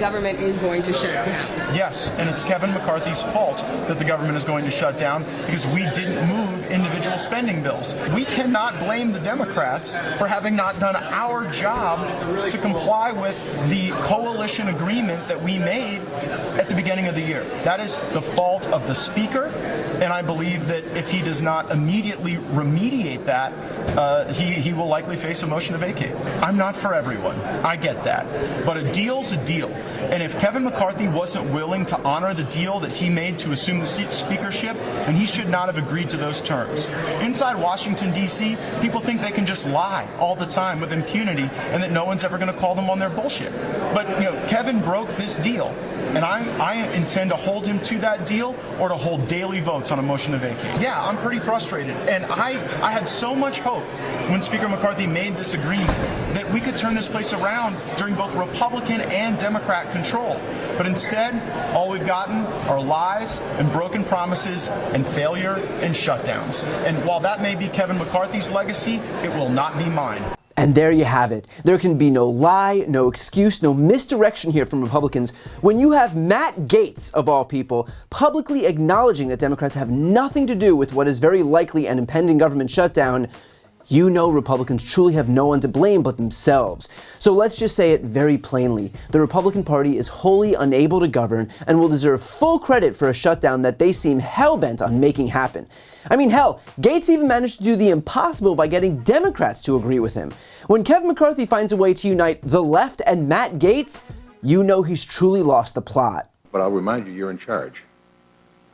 government is going to shut down. Yes, and it's Kevin McCarthy's fault that the government is going to shut down because we didn't move individual spending bills. We cannot blame the Democrats for having not done our job to comply with the coalition agreement that we made at the beginning of the year. That is the fault of the Speaker, and I believe that if he does not immediately remediate that, he will likely face a motion to vacate. I'm not for everyone. I get that. But a deal's a deal. And if Kevin McCarthy wasn't willing to honor the deal that he made to assume the speakership, then he should not have agreed to those terms. Inside Washington, D.C., people think they can just lie all the time with impunity and that no one's ever going to call them on their bullshit. But, Kevin broke this deal. And I intend to hold him to that deal or to hold daily votes on a motion to vacate. Yeah, I'm pretty frustrated. And I had so much hope when Speaker McCarthy made this agreement that we could turn this place around during both Republican and Democrat control. But instead, all we've gotten are lies and broken promises and failure and shutdowns. And while that may be Kevin McCarthy's legacy, it will not be mine. And there you have it. There can be no lie, no excuse, no misdirection here from Republicans when you have Matt Gaetz, of all people, publicly acknowledging that Democrats have nothing to do with what is very likely an impending government shutdown. You know Republicans truly have no one to blame but themselves. So let's just say it very plainly. The Republican Party is wholly unable to govern and will deserve full credit for a shutdown that they seem hell-bent on making happen. I mean, hell, Gaetz even managed to do the impossible by getting Democrats to agree with him. When Kevin McCarthy finds a way to unite the left and Matt Gaetz, you know he's truly lost the plot. But I'll remind you, you're in charge.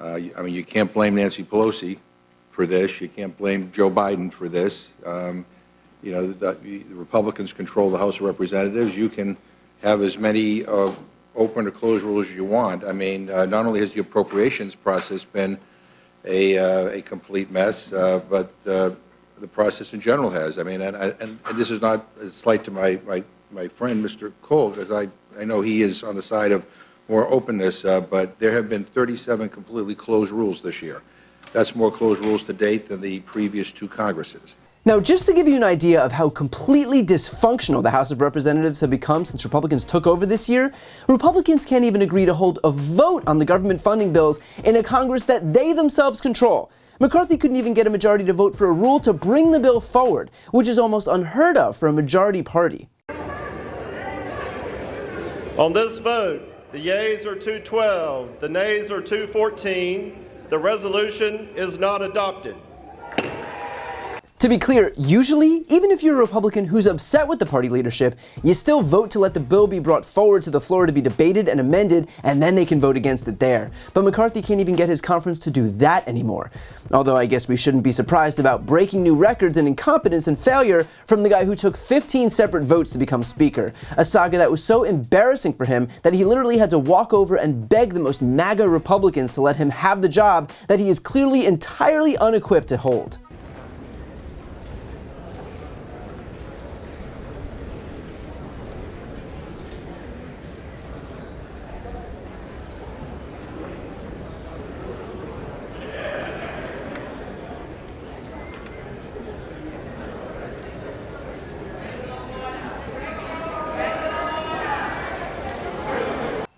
You can't blame Nancy Pelosi for this. You can't blame Joe Biden for this. The Republicans control the House of Representatives. You can have as many open or closed rules as you want. Not only has the appropriations process been a complete mess, but the process in general has. And this is not a slight to my friend, Mr. Cole, because I know he is on the side of more openness, but there have been 37 completely closed rules this year. That's more closed rules to date than the previous two Congresses. Now, just to give you an idea of how completely dysfunctional the House of Representatives have become since Republicans took over this year, Republicans can't even agree to hold a vote on the government funding bills in a Congress that they themselves control. McCarthy couldn't even get a majority to vote for a rule to bring the bill forward, which is almost unheard of for a majority party. On this vote, the yeas are 212, the nays are 214. The resolution is not adopted. To be clear, usually, even if you're a Republican who's upset with the party leadership, you still vote to let the bill be brought forward to the floor to be debated and amended, and then they can vote against it there. But McCarthy can't even get his conference to do that anymore. Although I guess we shouldn't be surprised about breaking new records and incompetence and failure from the guy who took 15 separate votes to become Speaker. A saga that was so embarrassing for him that he literally had to walk over and beg the most MAGA Republicans to let him have the job that he is clearly entirely unequipped to hold.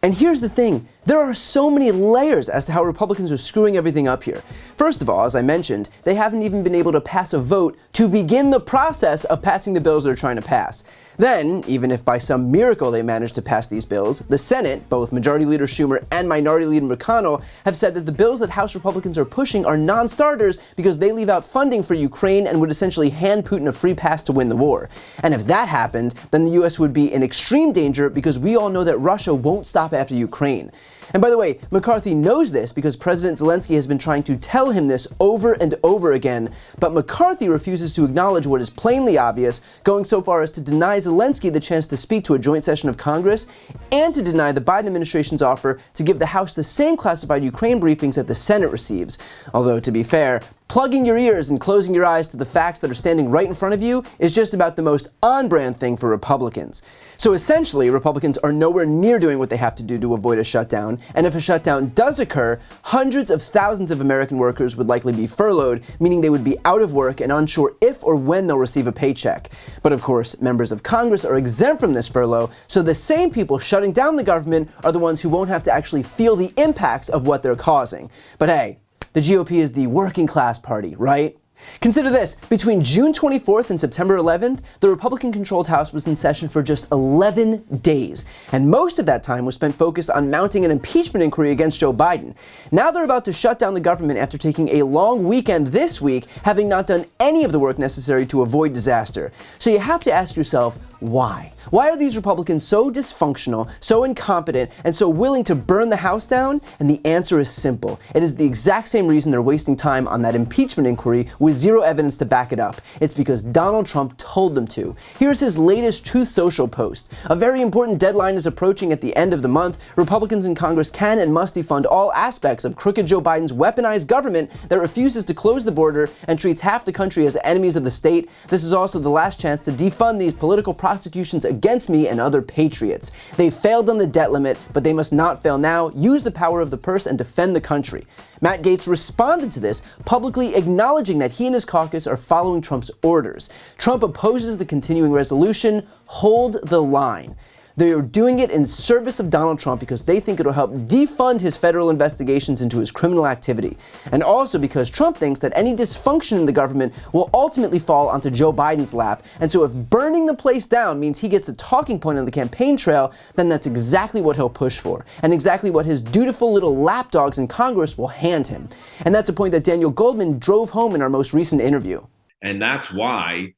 And here's the thing, there are so many layers as to how Republicans are screwing everything up here. First of all, as I mentioned, they haven't even been able to pass a vote to begin the process of passing the bills they're trying to pass. Then, even if by some miracle they manage to pass these bills, the Senate, both Majority Leader Schumer and Minority Leader McConnell, have said that the bills that House Republicans are pushing are non-starters because they leave out funding for Ukraine and would essentially hand Putin a free pass to win the war. And if that happened, then the US would be in extreme danger because we all know that Russia won't stop after Ukraine. And by the way, McCarthy knows this because President Zelensky has been trying to tell him this over and over again, but McCarthy refuses to acknowledge what is plainly obvious, going so far as to deny Zelensky the chance to speak to a joint session of Congress and to deny the Biden administration's offer to give the House the same classified Ukraine briefings that the Senate receives. Although, to be fair, Plugging your ears and closing your eyes to the facts that are standing right in front of you is just about the most on-brand thing for Republicans. So essentially, Republicans are nowhere near doing what they have to do to avoid a shutdown, and if a shutdown does occur, hundreds of thousands of American workers would likely be furloughed, meaning they would be out of work and unsure if or when they'll receive a paycheck. But of course, members of Congress are exempt from this furlough, so the same people shutting down the government are the ones who won't have to actually feel the impacts of what they're causing. But hey, the GOP is the working class party, right? Consider this, between June 24th and September 11th, the Republican-controlled House was in session for just 11 days, and most of that time was spent focused on mounting an impeachment inquiry against Joe Biden. Now they're about to shut down the government after taking a long weekend this week, having not done any of the work necessary to avoid disaster. So you have to ask yourself, why? Why are these Republicans so dysfunctional, so incompetent, and so willing to burn the House down? And the answer is simple. It is the exact same reason they're wasting time on that impeachment inquiry with zero evidence to back it up. It's because Donald Trump told them to. Here's his latest Truth Social post. A very important deadline is approaching at the end of the month. Republicans in Congress can and must defund all aspects of crooked Joe Biden's weaponized government that refuses to close the border and treats half the country as enemies of the state. This is also the last chance to defund these political prosecutions against me and other patriots. They failed on the debt limit, but they must not fail now. Use the power of the purse and defend the country. Matt Gaetz responded to this, publicly acknowledging that he and his caucus are following Trump's orders. Trump opposes the continuing resolution. Hold the line. They are doing it in service of Donald Trump because they think it'll help defund his federal investigations into his criminal activity. And also because Trump thinks that any dysfunction in the government will ultimately fall onto Joe Biden's lap. And so if burning the place down means he gets a talking point on the campaign trail, then that's exactly what he'll push for. And exactly what his dutiful little lapdogs in Congress will hand him. And that's a point that Daniel Goldman drove home in our most recent interview. And that's why,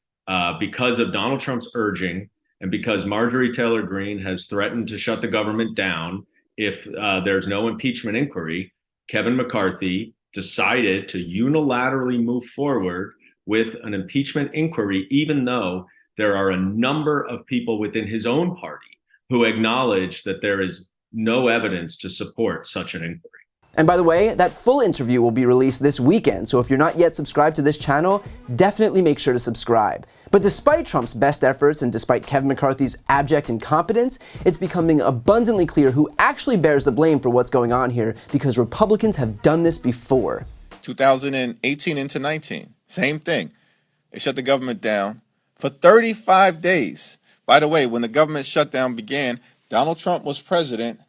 because of Donald Trump's urging, and because Marjorie Taylor Greene has threatened to shut the government down if there's no impeachment inquiry, Kevin McCarthy decided to unilaterally move forward with an impeachment inquiry, even though there are a number of people within his own party who acknowledge that there is no evidence to support such an inquiry. And by the way, that full interview will be released this weekend, so if you're not yet subscribed to this channel, definitely make sure to subscribe. But despite Trump's best efforts and despite Kevin McCarthy's abject incompetence, it's becoming abundantly clear who actually bears the blame for what's going on here, because Republicans have done this before. 2018 into 19, same thing. They shut the government down for 35 days. By the way, when the government shutdown began, Donald Trump was president.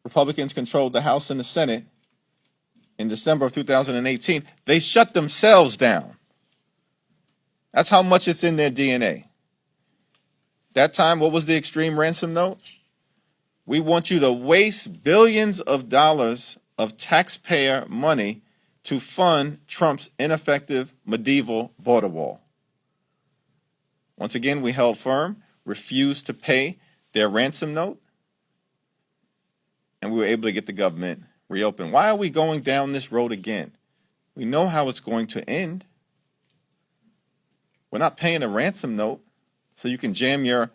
Republicans controlled the House and the Senate in December of 2018. They shut themselves down. That's how much it's in their DNA. That time, what was the extreme ransom note? We want you to waste billions of dollars of taxpayer money to fund Trump's ineffective medieval border wall. Once again, we held firm, refused to pay their ransom note, and we were able to get the government reopened. Why are we going down this road again? We know how it's going to end. We're not paying a ransom note so you can jam your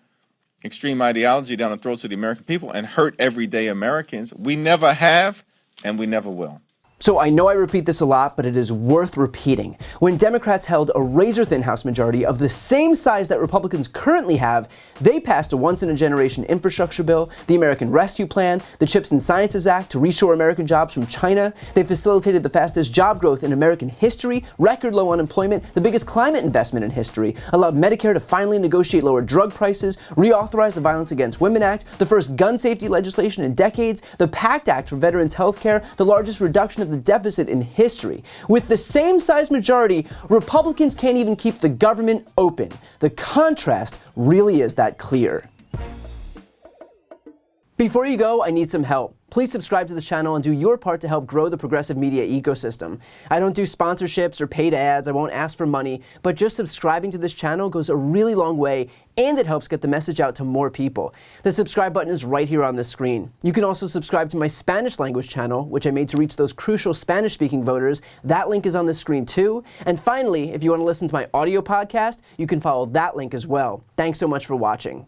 extreme ideology down the throats of the American people and hurt everyday Americans. We never have, and we never will. So I know I repeat this a lot, but it is worth repeating. When Democrats held a razor-thin House majority of the same size that Republicans currently have, they passed a once-in-a-generation infrastructure bill, the American Rescue Plan, the CHIPS and Sciences Act to reshore American jobs from China. They facilitated the fastest job growth in American history, record low unemployment, the biggest climate investment in history, allowed Medicare to finally negotiate lower drug prices, reauthorize the Violence Against Women Act, the first gun safety legislation in decades, the PACT Act for veterans health care, the largest reduction of the deficit in history. With the same size majority, Republicans can't even keep the government open. The contrast really is that clear. Before you go, I need some help. Please subscribe to this channel and do your part to help grow the progressive media ecosystem. I don't do sponsorships or paid ads, I won't ask for money, but just subscribing to this channel goes a really long way, and it helps get the message out to more people. The subscribe button is right here on the screen. You can also subscribe to my Spanish language channel, which I made to reach those crucial Spanish-speaking voters. That link is on the screen too. And finally, if you want to listen to my audio podcast, you can follow that link as well. Thanks so much for watching.